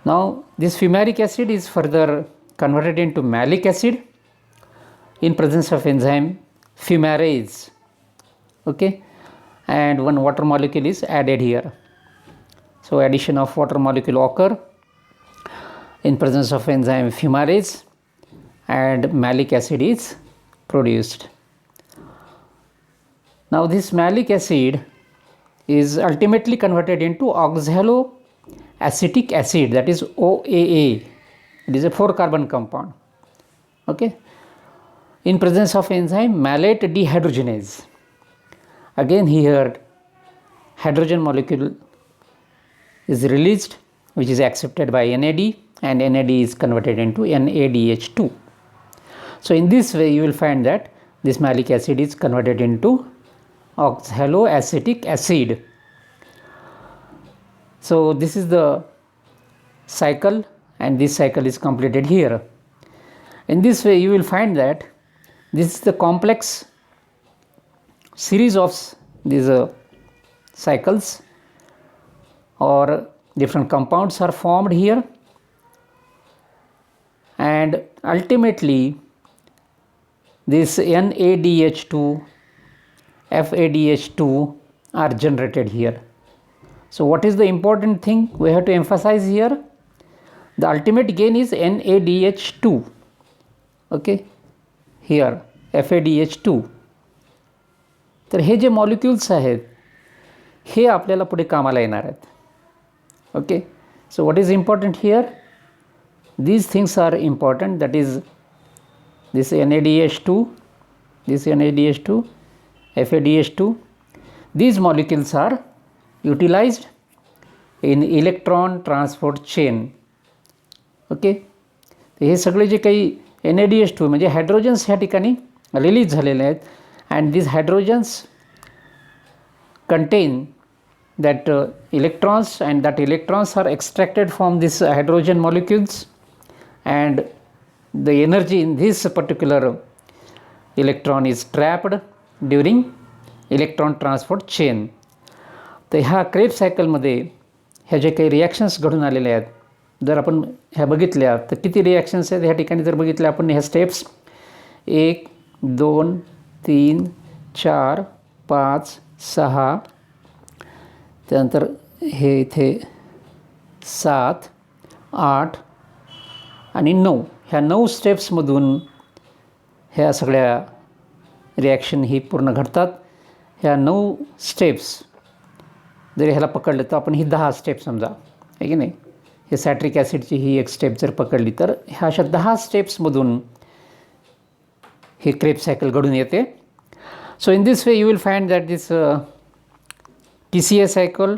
Speaker 1: now this fumaric acid is further converted into malic acid in presence of enzyme fumarase. Okay, and one water molecule is added here. So addition of water molecule occur in presence of enzyme fumarase, and malic acid is produced. Now this malic acid is ultimately converted into oxaloacetic acid, that is OAA. It is a 4 carbon compound. Okay, in presence of enzyme malate dehydrogenase. Again here hydrogen molecule is released, which is accepted by NAD, and NAD is converted into NADH2. So in this way you will find that this malic acid is converted into oxaloacetic acid. So this is the cycle, and this cycle is completed here. In this way you will find that this is the complex series of these cycles or different compounds are formed here, and ultimately this NADH2, FADH2 are generated here. So what is the important thing we have to emphasize here? The ultimate gain is NADH2. Okay, here FADH2. तर हे जे molecules आहेत हे आपल्याला पुढे कामाला येणार आहेत. Okay, so what is important here? These things are important, that is this NADH2, this NADH2, FADH2. These molecules are utilized in electron transport chain. Okay, हे सगळे जे काही NADH2 म्हणजे हायड्रोजन्स ह्या ठिकाणी रिलीज झालेले आहेत, and these hydrogens contain that electrons, and that electrons are extracted from these hydrogen molecules, and the energy in this particular electron is trapped during electron transport chain. तर ह्या Krebs सायकलमध्ये ह्या जे काही reactions घडून आलेले आहेत, जर आपण ह्या बघितल्या तर किती रिॲक्शन्स आहेत ह्या ठिकाणी जर बघितल्या आपण ह्या स्टेप्स 1 2 3 4 5 6, त्यानंतर हे इथे 7 8 आणि 9, ह्या 9 स्टेप्समधून ह्या सगळ्या रिॲक्शन ही पूर्ण घडतात. ह्या 9 स्टेप्स जर ह्याला पकडलं तर आपण ही 10 स्टेप समजा आहे की नाही, हे सॅट्रिक ॲसिडची ही एक स्टेप जर पकडली तर ह्या अशा 10 स्टेप्समधून हे क्रेब्स सायकल घडून येते. So in this way you will find that this TCA cycle,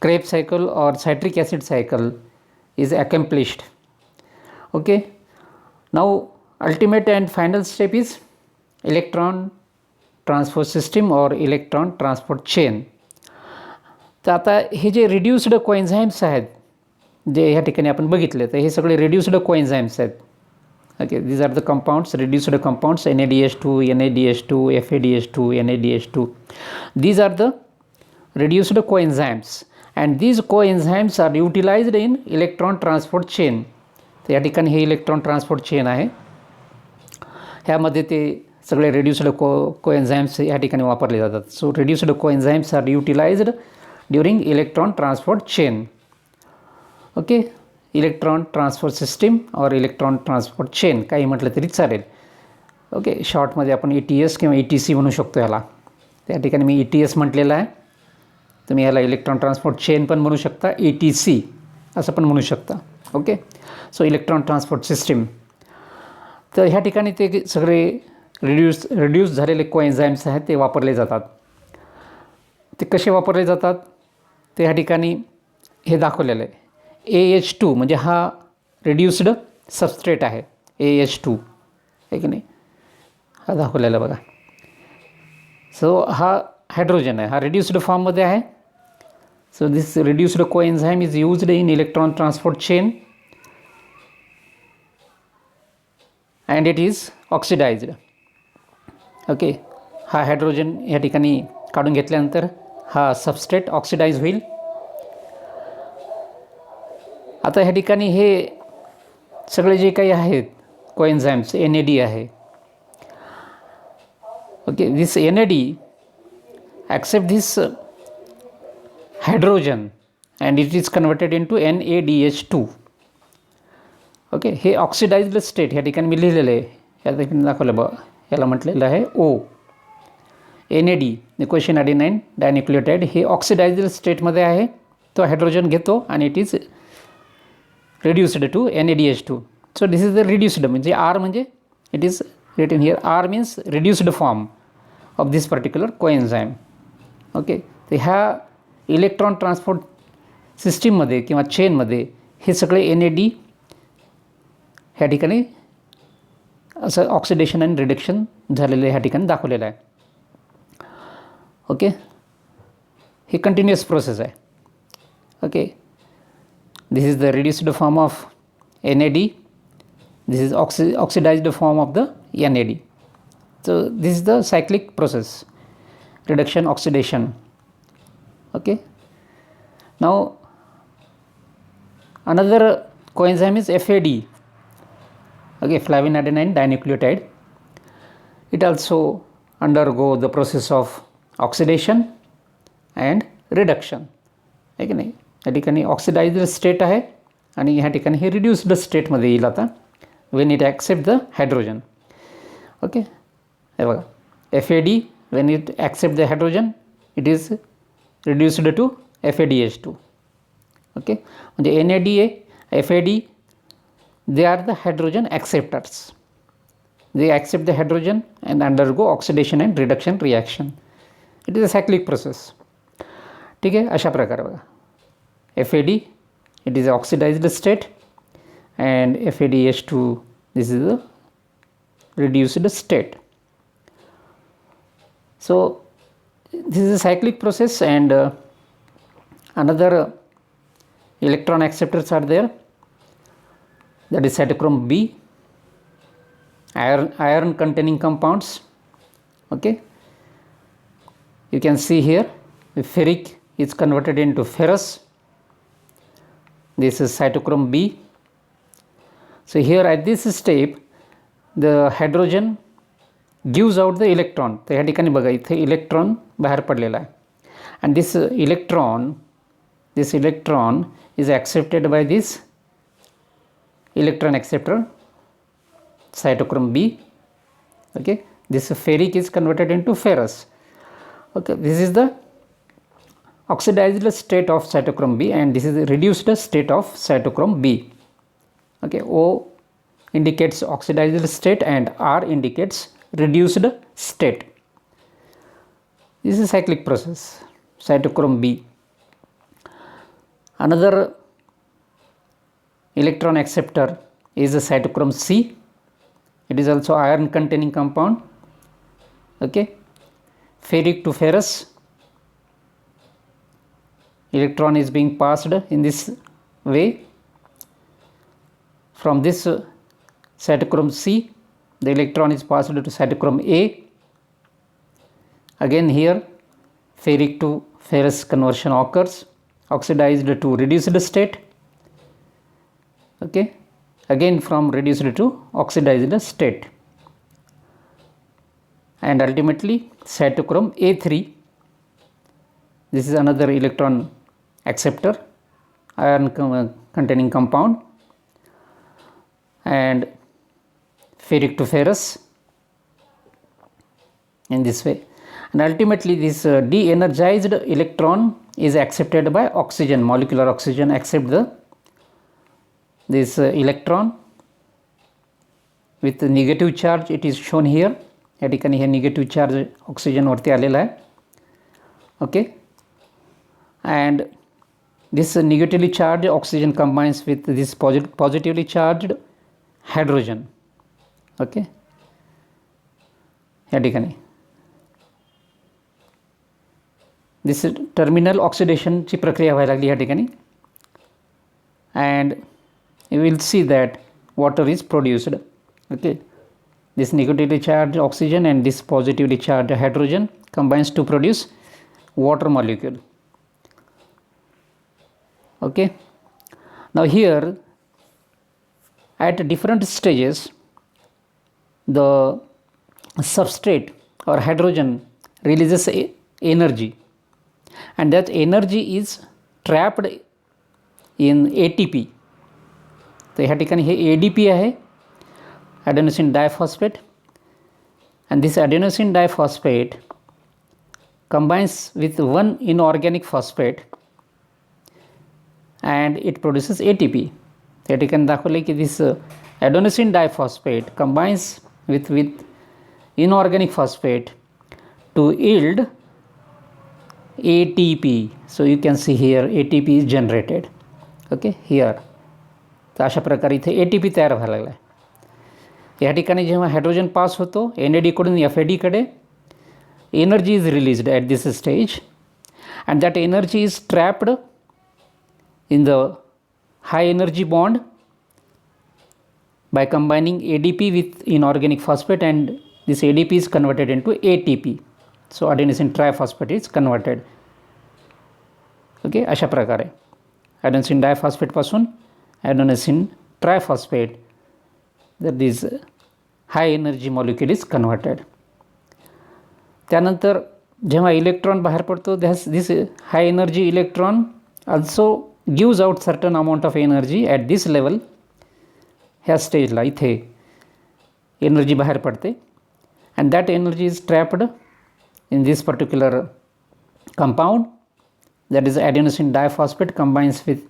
Speaker 1: Krebs cycle or citric acid cycle is accomplished. Okay, now ultimate and final step is electron transport system or electron transport chain. तर आता हे जे reduced कोएन्झाइम्स आहेत जे ह्या ठिकाणी आपण बघितले, तर हे सगळे reduced कोएन्झाइम्स आहेत. Okay, these are the compounds, reduced compounds, NADH2, NADH2, FADH2, NADH2. These are the reduced coenzymes and these coenzymes are utilized in electron transport chain. तर या ठिकाणी हे इलेक्ट्रॉन ट्रान्सपोर्ट चेन आहे, ह्यामध्ये ते सगळे रिड्यूस्ड कोएन्झाइम्स या ठिकाणी वापरले जातात. So reduced coenzymes are utilized during electron transport chain. Okay, electron transport system और इलेक्ट्रॉन ट्रान्सपोर्ट चेन काही म्हटलं तरी चालेल. ओके, शॉर्टमध्ये आपण ETS किंवा ETC म्हणू शकतो ह्याला. त्या ठिकाणी मी ETS म्हटलेलं आहे, तुम्ही ह्याला इलेक्ट्रॉन ट्रान्सपोर्ट चेन पण म्हणू शकता, ETC असं पण म्हणू शकता. ओके, सो इलेक्ट्रॉन ट्रान्सपोर्ट सिस्टीम. तर ह्या ठिकाणी ते सगळे रिड्यूस झालेले कोएन्झाइम्स आहेत ते वापरले जातात. ते कसे वापरले जातात ते ह्या ठिकाणी हे दाखवलेलं आहे. AH2 म्हणजे हा रिड्यूस्ड सबस्ट्रेट आहे, AH2 आहे की नाही, हा दाखवलेला बघा. सो हा हायड्रोजन आहे, हा रिड्यूस्ड फॉर्ममध्ये आहे. So this reduced coenzyme is used in electron transport chain and it is oxidized. Okay, हा हायड्रोजन या ठिकाणी काढून घेतल्यानंतर हा सबस्ट्रेट ऑक्सिडाइज होईल. आता ह्या ठिकाणी हे सगळे जे काही आहेत कोएन्झाइम्स, NAD आहे. Okay, this NAD accept this hydrogen and it is converted into NADH2. Okay, हे ऑक्सिडाइज्ड स्टेट ह्या ठिकाणी मी लिहिलेलं आहे, या ठिकाणी दाखवलं बघा, याला म्हटलेलं आहे O. NAD निकोशियन ॲडेनाईन डायन्यूक्लियोटाइड हे ऑक्सिडाइज्ड स्टेटमध्ये आहे. तो हायड्रोजन घेतो आणि it is reduced to NADH2. So this is the reduced म्हणजे R म्हणजे it is written here, R means reduced form of this particular coenzyme. Okay, तर ह्या इलेक्ट्रॉन ट्रान्सपोर्ट सिस्टीममध्ये किंवा चेनमध्ये हे सगळे NAD ह्या ठिकाणी असं ऑक्सिडेशन आणि रिडक्शन झालेलं ह्या ठिकाणी दाखवलेलं आहे. ओके, ही कंटिन्युअस प्रोसेस आहे. Okay, this is the reduced form of NAD, this is oxidized form of the NAD. So this is the cyclic process, reduction oxidation. Okay, now another coenzyme is FAD. Okay, flavin adenine dinucleotide. It also undergo the process of oxidation and reduction. है की नाही, या ठिकाणी oxidised state आहे आणि ह्या ठिकाणी हे reduced स्टेटमध्ये येईल आता when it accept the hydrogen. Okay, हे बघा, FAD when it accept the hydrogen it is reduced to FADH2. Okay, म्हणजे NAD FAD they are the hydrogen acceptors, they accept the hydrogen and undergo oxidation and reduction reaction. It is a cyclic process. ठीक आहे, अशा प्रकारे बघा, FAD it is oxidized state and FADH2 this is the reduced state. So this is a cyclic process and another electron acceptors are there, that is cytochrome B, iron containing compounds. Okay, you can see here the ferric is converted into ferrous. This is cytochrome B. So here at this step the hydrogen gives out the electron. तर ह्या ठिकाणी बघा इथे electron बाहेर पडलेला आहे and this electron is accepted by this electron acceptor cytochrome B. Okay, this ferric is converted into ferrous. Okay, this is the oxidized state of cytochrome B, and this is the reduced state of cytochrome B. Okay, O indicates oxidized state and R indicates reduced state. This is a cyclic process, cytochrome B. Another electron acceptor is the cytochrome C. It is also iron containing compound. Okay, ferric to ferrous, electron is being passed in this way. From this cytochrome C, the electron is passed to cytochrome A. Again here ferric to ferrous conversion occurs, oxidized to reduced state. Okay, again from reduced to oxidized state, and ultimately cytochrome A3. This is another electron acceptor, iron containing compound, and ferric to ferrous in this way, and ultimately this de-energized electron is accepted by oxygen. Molecular oxygen accept this electron with negative charge. It is shown here. या ठिकाणी हे negative charge ऑक्सिजनवरती आलेला आहे. Okay, and this negatively charged oxygen combines with this positively charged hydrogen. Okay, या ठिकाणी this terminal oxidation ची प्रक्रिया व्हायला लागली या ठिकाणी, and you will see that water is produced. Okay, this negatively charged oxygen and this positively charged hydrogen combines to produce water molecule. Okay, now here at different stages the substrate or hydrogen releases energy, and that energy is trapped in ATP. तर ह्या ठिकाणी हे ADP आहे, adenosine diphosphate, and this adenosine diphosphate combines with one inorganic phosphate and it produces ATP. त्या ठिकाणी दाखवले की this adenosine diphosphate combines with inorganic phosphate to yield ATP. So you can see here ATP is generated. Okay, here तर अशा प्रकारे इथे ATP तयार व्हायला लागला आहे. या ठिकाणी जेव्हा हायड्रोजन पास होतो NAD कडून FAD कडे, energy is released at this stage, and that energy is trapped in the high energy bond by combining ADP with inorganic phosphate, and this ADP is converted into ATP. So adenosine triphosphate is converted. Okay, अशा प्रकारे adenosine diphosphate पासून adenosine triphosphate, that this high energy molecule is converted. त्यानंतर जेव्हा electron बाहेर पडतो, this high energy electron also gives out certain amount of energy at this level. ह्या स्टेजला इथे एनर्जी बाहेर पडते, and that energy is trapped in this particular compound, that is adenosine diphosphate combines with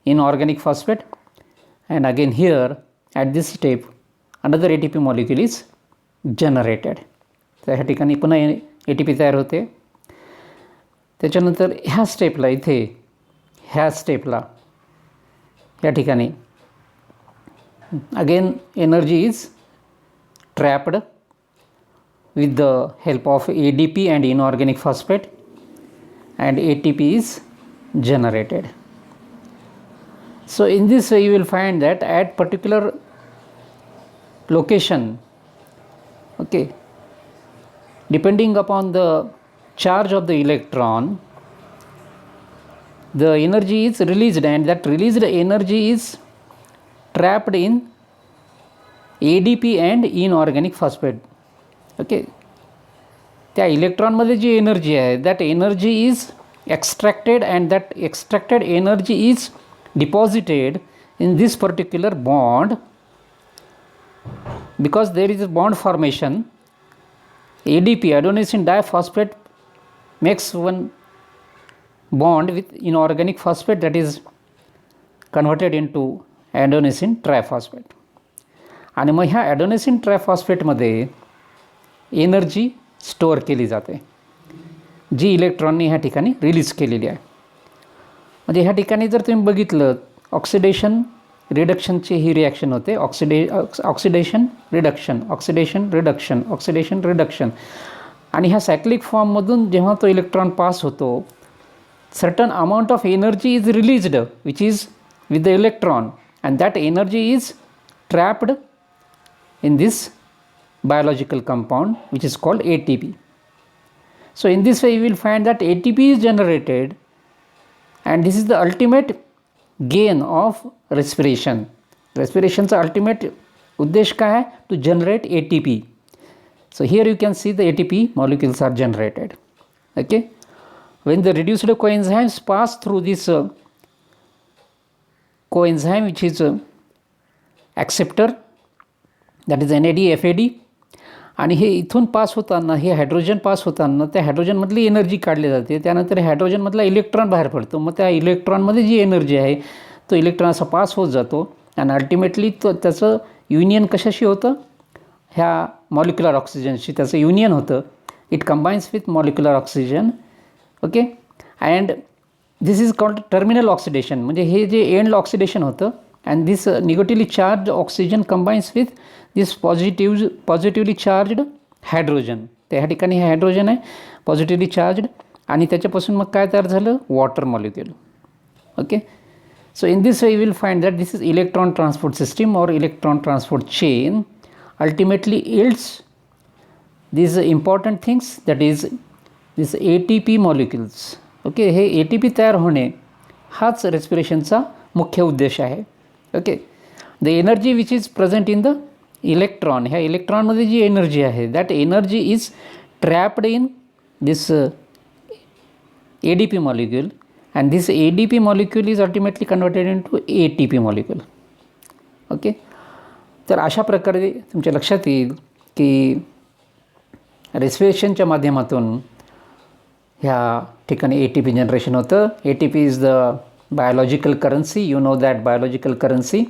Speaker 1: inorganic phosphate, and again here at this step another ATP molecule is generated. तर ह्या ठिकाणी पुन्हा ATP तयार होते. त्याच्यानंतर ह्या स्टेपला इथे ह्या स्टेपला या ठिकाणी again energy is trapped with the help of ADP and inorganic phosphate, and ATP is generated. So in this way you will find that at particular location, okay, depending upon the charge of the electron, the energy is released, and that released energy is trapped in ADP and inorganic phosphate. Okay, त्या इलेक्ट्रॉनमध्ये जी energy आहे, that energy is extracted, and that extracted energy is deposited in this particular bond, because there is a bond formation ADP, adenosine diphosphate, makes one bond with inorganic phosphate that is converted into adenosine triphosphate. आणि मग ह्या ॲडोनेसिन ट्रायफॉस्फेटमध्ये energy store केली जाते, जी इलेक्ट्रॉनने ह्या ठिकाणी release केलेली आहे. म्हणजे ह्या ठिकाणी जर तुम्ही बघितलं, ऑक्सिडेशन रिडक्शनची ही रिॲक्शन होते. Oxidation reduction, oxidation reduction, oxidation reduction. आणि ह्या सायक्लिक फॉर्ममधून जेव्हा तो इलेक्ट्रॉन पास होतो, certain amount of energy is released which is with the electron, and that energy is trapped in this biological compound which is called ATP. So in this way you will find that ATP is generated, and this is the ultimate gain of respiration. Respiration चा ultimate उद्देश काय आहे? To generate ATP. So here you can see the ATP molecules are generated. Okay. When the reduced coenzymes pass through this coenzyme which is acceptor, that is NAD FAD, आणि हे इथून पास होताना, हे hydrogen पास होताना त्या हायड्रोजनमधली energy काढली जाते. त्यानंतर हायड्रोजनमधला electron बाहेर पडतो. मग त्या इलेक्ट्रॉनमध्ये जी एनर्जी आहे तो इलेक्ट्रॉन असा पास होत जातो, आणि अल्टिमेटली तो त्याचं युनियन कशाशी होतं? ह्या मॉलिक्युलर ऑक्सिजनशी त्याचं युनियन होतं. It combines with molecular oxygen. Okay. And this is called terminal oxidation. म्हणजे हे जे एंड ऑक्सिडेशन होतं, and this negatively charge oxygen combines with this positively charged hydrogen. त्या ठिकाणी हे हायड्रोजन आहे पॉझिटिव्हली चार्जड, आणि त्याच्यापासून मग काय तयार झालं? Water molecule. Okay. So in this way you will find that this is electron transport system और electron transport chain ultimately yields these important things, that is this ATP molecules. Okay. हे ATP तयार होणे हाच रेस्पिरेशनचा मुख्य उद्देश आहे. Okay. The energy which is present in the electron, ह्या इलेक्ट्रॉनमध्ये जी एनर्जी आहे that energy is trapped in this ADP molecule, and this ADP molecule is ultimately converted into ATP molecule. Okay. तर अशा प्रकारे तुमच्या लक्षात येईल की रेस्पिरेशनच्या माध्यमातून ह्या ठिकाणी ATP जनरेशन होतं. ATP is the biological currency. You know that biological currency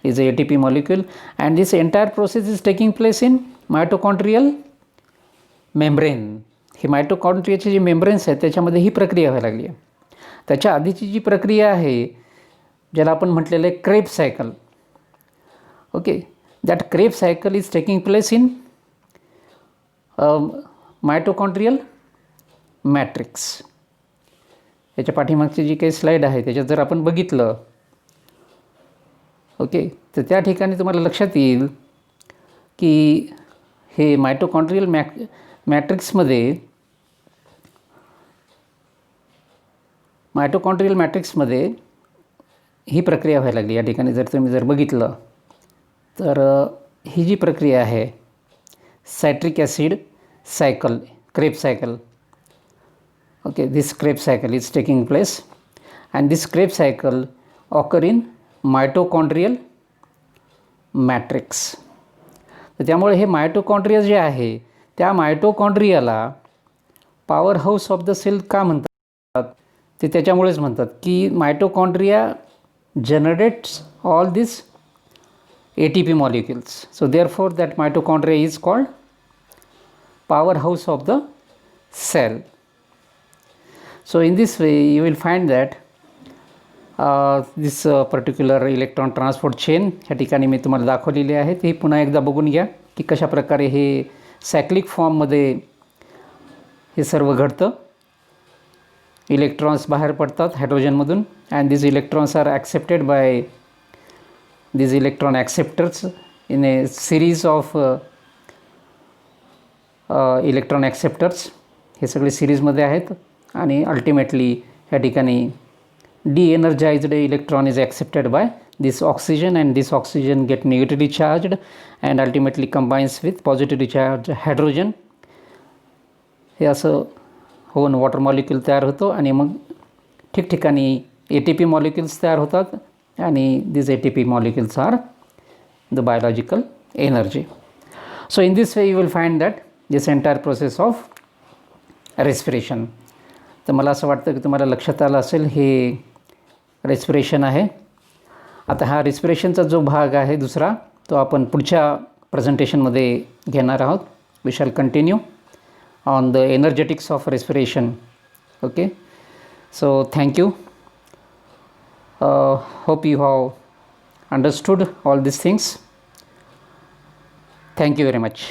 Speaker 1: is a ATP molecule, and this entire process is taking place in mitochondrial membrane. हे मायटोकॉन्ड्रियाचे जे मेम्ब्रेन्स आहेत त्याच्यामध्ये ही प्रक्रिया व्हायला लागली आहे. त्याच्या आधीची जी प्रक्रिया आहे ज्याला आपण म्हटलेलं आहे Krebs cycle. Okay. That Krebs cycle is taking place in mitochondrial matrix. याच्या पाठीमागची जी काही स्लाईड आहे त्याच्यात जर आपण बघितलं, ओके, तर त्या ठिकाणी तुम्हाला लक्षात येईल की हे मायटोकॉन्ड्रियल मॅट्रिक्समध्ये ही प्रक्रिया व्हायला लागली. या ठिकाणी जर तुम्ही बघितलं तर ही जी प्रक्रिया आहे citric acid cycle, Krebs cycle. Okay, this Krebs cycle is taking place, and this Krebs cycle occur in mitochondrial matrix. तर त्यामुळे हे मायटोकॉन्ड्रिया जे आहे त्या मायटोकॉन्ड्रियाला powerhouse of the cell का म्हणतात? ते त्याच्यामुळेच म्हणतात की mitochondria generates all this ATP molecules. So therefore that mitochondria is called powerhouse of the cell. So in this way you will find that this particular electron transport chain ह्या ठिकाणी मी तुम्हाला दाखवलेली आहे. ती पुन्हा एकदा बघून घ्या की कशा प्रकारे हे सायक्लिक फॉर्ममध्ये हे सर्व घडतं. इलेक्ट्रॉन्स बाहेर पडतात हायड्रोजनमधून and these electrons are accepted by these electron acceptors in a series of electron acceptors. हे सगळे सिरीजमध्ये आहेत आणि अल्टिमेटली ह्या ठिकाणी de-energized electron is accepted by this oxygen and this oxygen get negatively charged and ultimately combines with positively charged hydrogen. हे असं होऊन water molecule तयार होतो आणि मग ठिकठिकाणी ATP मॉलिक्युल्स तयार होतात आणि these ATP molecules are the biological energy. So in this way you will find that this entire process of respiration. तर मला असं वाटतं की तुम्हाला लक्षात आलं असेल हे रेस्पिरेशन आहे. आता हा रेस्पिरेशनचा जो भाग आहे दुसरा तो आपण पुढच्या प्रेझेंटेशनमध्ये घेणार आहोत. We shall continue on the energetics of respiration. Okay, so thank you. Hope you have understood all these things. Thank you very much.